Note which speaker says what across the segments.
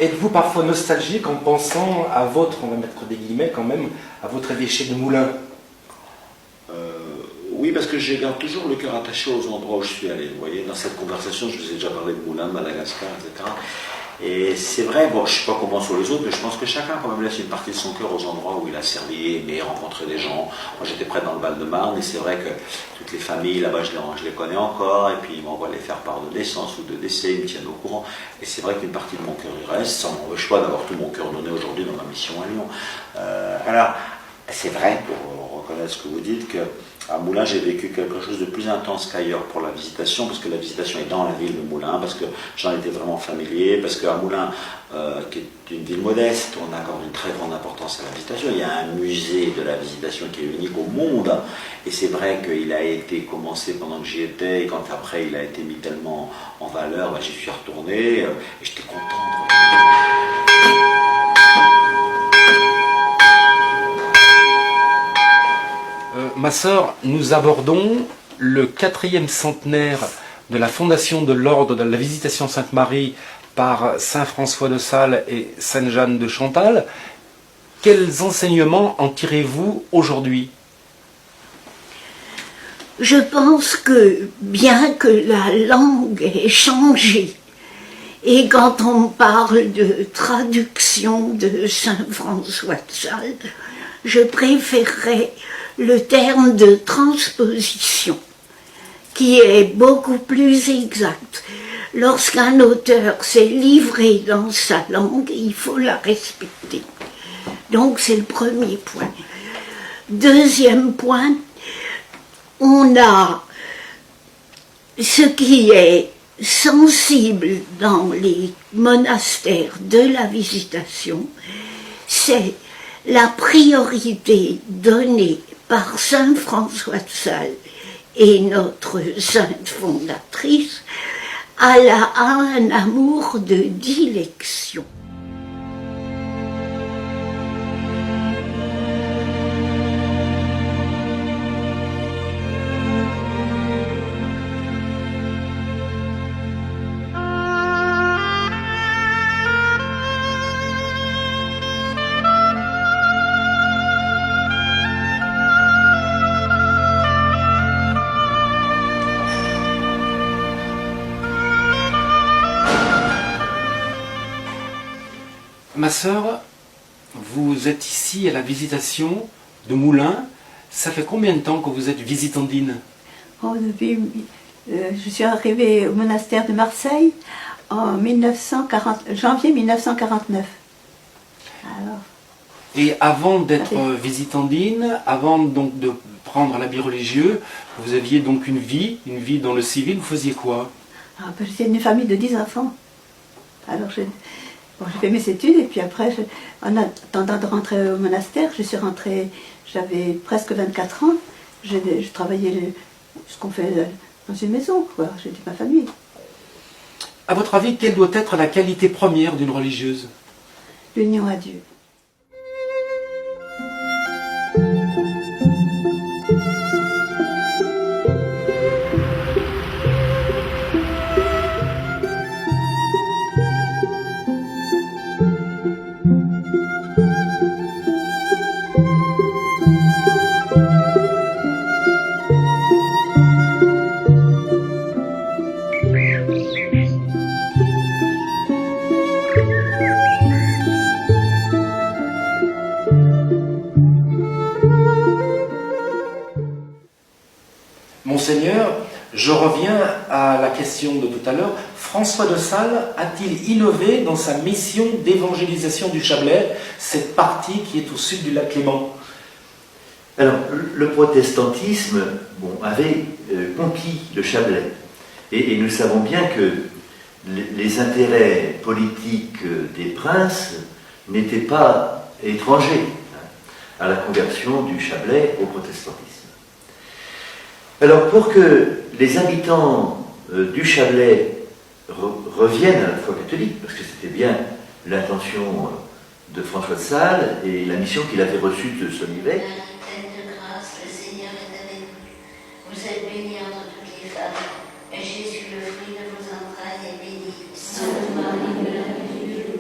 Speaker 1: Êtes-vous parfois nostalgique en pensant à votre, on va mettre des guillemets quand même, à votre évêché de Moulins?
Speaker 2: Oui, parce que je garde toujours le cœur attaché aux endroits où je suis allé. Vous voyez, dans cette conversation, je vous ai déjà parlé de Moulins, de Madagascar, etc. Et c'est vrai, bon, je ne sais pas comment sur les autres, mais je pense que chacun quand même laisse une partie de son cœur aux endroits où il a servi, aimé, rencontré des gens. Moi, j'étais près dans le Val-de-Marne, et c'est vrai que toutes les familles là-bas, je les connais encore, et puis ils m'envoient les faire part de naissance ou de décès, ils me tiennent au courant. Et c'est vrai qu'une partie de mon cœur y reste, ça m'empêche pas d'avoir tout mon cœur donné aujourd'hui dans ma mission à Lyon. Alors, c'est vrai, pour reconnaître ce que vous dites, que à Moulins, j'ai vécu quelque chose de plus intense qu'ailleurs pour la visitation, parce que la visitation est dans la ville de Moulins, parce que j'en étais vraiment familier, parce qu'à Moulins, qui est une ville modeste, on accorde une très grande importance à la visitation. Il y a un musée de la visitation qui est unique au monde, et c'est vrai qu'il a été commencé pendant que j'y étais, et quand après il a été mis tellement en valeur, j'y suis retourné, et j'étais content de...
Speaker 1: Ma sœur, nous abordons le 4e centenaire de la fondation de l'ordre de la Visitation Sainte-Marie par saint François de Sales et sainte Jeanne de Chantal. Quels enseignements en tirez-vous aujourd'hui?
Speaker 3: Je pense que bien que la langue ait changé, et quand on parle de traduction de saint François de Sales, je préférerais le terme de transposition, qui est beaucoup plus exact. Lorsqu'un auteur s'est livré dans sa langue, il faut la respecter. Donc c'est le premier point. Deuxième point, on a ce qui est sensible dans les monastères de la Visitation, c'est la priorité donnée par saint François de Sales et notre sainte fondatrice à un amour de dilection.
Speaker 1: Ma sœur, vous êtes ici à la Visitation de Moulins. Ça fait combien de temps que vous êtes visitandine?
Speaker 4: Je suis arrivée au monastère de Marseille en janvier 1949. Alors,
Speaker 1: et avant d'être visitandine, avant donc de prendre l'habit religieux, vous aviez donc une vie dans le civil. Vous faisiez quoi?
Speaker 4: J'étais d'une famille de 10 enfants. Alors j'ai fait mes études et puis après, en attendant de rentrer au monastère, je suis rentrée, j'avais presque 24 ans. Je travaillais ce qu'on fait dans une maison, quoi. J'étais ma famille.
Speaker 1: À votre avis, quelle doit être la qualité première d'une religieuse?
Speaker 4: L'union à Dieu.
Speaker 1: Monseigneur, je reviens à la question de tout à l'heure. François de Sales a-t-il innové dans sa mission d'évangélisation du Chablais, cette partie qui est au sud du lac Léman?
Speaker 5: Alors, le protestantisme avait conquis le Chablais. Et nous savons bien que les intérêts politiques des princes n'étaient pas étrangers à la conversion du Chablais au protestantisme. Alors, pour que les habitants du Chablais reviennent à la foi catholique, parce que c'était bien l'intention de François de Sales et la mission qu'il avait reçue de son évêque.
Speaker 6: Pleine de grâce, le Seigneur est avec vous. Vous êtes bénie entre toutes les femmes, et Jésus, le fruit de vos entrailles, est béni. Sainte Marie, Mère de Dieu,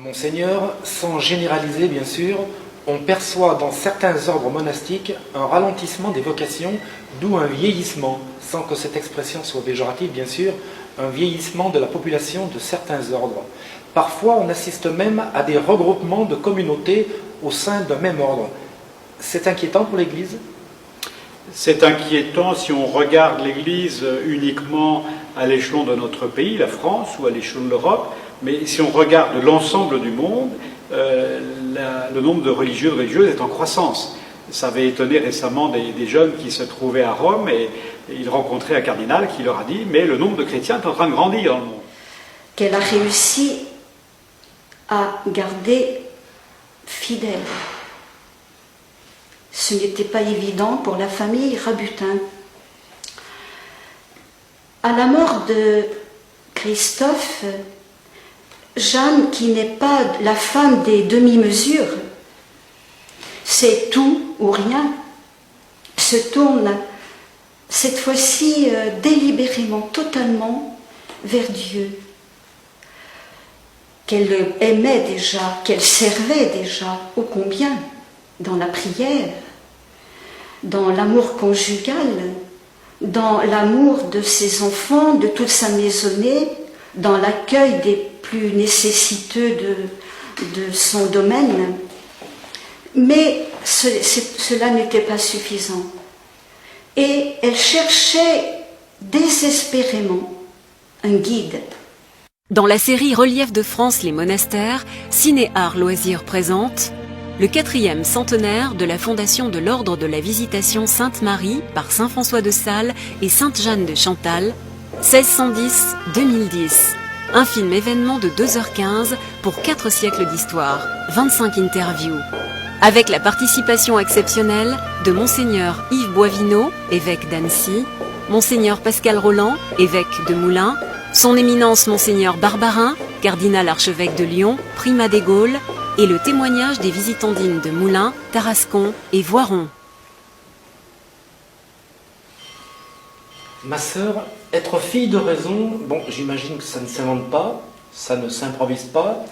Speaker 1: Monseigneur, sans généraliser bien sûr, on perçoit dans certains ordres monastiques un ralentissement des vocations, d'où un vieillissement, sans que cette expression soit péjorative bien sûr, un vieillissement de la population de certains ordres. Parfois, on assiste même à des regroupements de communautés au sein d'un même ordre. C'est inquiétant pour l'Église ?
Speaker 7: C'est inquiétant si on regarde l'Église uniquement à l'échelon de notre pays, la France, ou à l'échelon de l'Europe, mais si on regarde l'ensemble du monde, le nombre de religieux et de religieuses est en croissance. Ça avait étonné récemment des jeunes qui se trouvaient à Rome et ils rencontraient un cardinal qui leur a dit « mais le nombre de chrétiens est en train de grandir dans le monde ».
Speaker 8: Qu'elle a réussi à garder fidèle. Ce n'était pas évident pour la famille Rabutin. À la mort de Christophe, Jeanne, qui n'est pas la femme des demi-mesures, c'est tout ou rien, se tourne cette fois-ci délibérément, totalement vers Dieu, qu'elle aimait déjà, qu'elle servait déjà, ô combien, dans la prière, dans l'amour conjugal, dans l'amour de ses enfants, de toute sa maisonnée, dans l'accueil des plus nécessiteux de son domaine. Mais cela n'était pas suffisant. Et elle cherchait désespérément un guide.
Speaker 9: Dans la série Relief de France, les monastères, Ciné-Art Loisirs présente le 4e centenaire de la fondation de l'Ordre de la Visitation Sainte-Marie par saint François de Sales et sainte Jeanne de Chantal, 1610-2010. Un film événement de 2h15 pour 4 siècles d'histoire, 25 interviews. Avec la participation exceptionnelle de Monseigneur Yves Boisvino, évêque d'Annecy, Monseigneur Pascal Roland, évêque de Moulins, son éminence Monseigneur Barbarin, cardinal archevêque de Lyon, primat des Gaules, et le témoignage des visitandines de Moulins, Tarascon et Voiron.
Speaker 1: Ma sœur, être fille de raison, bon, j'imagine que ça ne s'invente pas, ça ne s'improvise pas.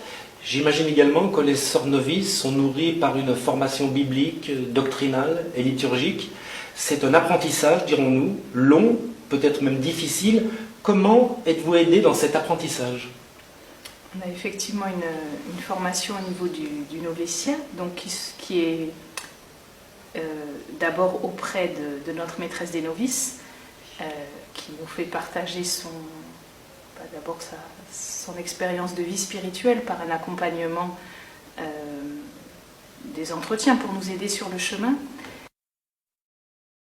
Speaker 1: J'imagine également que les sœurs novices sont nourries par une formation biblique, doctrinale et liturgique. C'est un apprentissage, dirons-nous, long, peut-être même difficile. Comment êtes-vous aidée dans cet apprentissage ?
Speaker 10: On a effectivement une formation au niveau du noviciat, donc qui est d'abord auprès de notre maîtresse des novices, qui nous fait partager d'abord son expérience de vie spirituelle par un accompagnement des entretiens pour nous aider sur le chemin.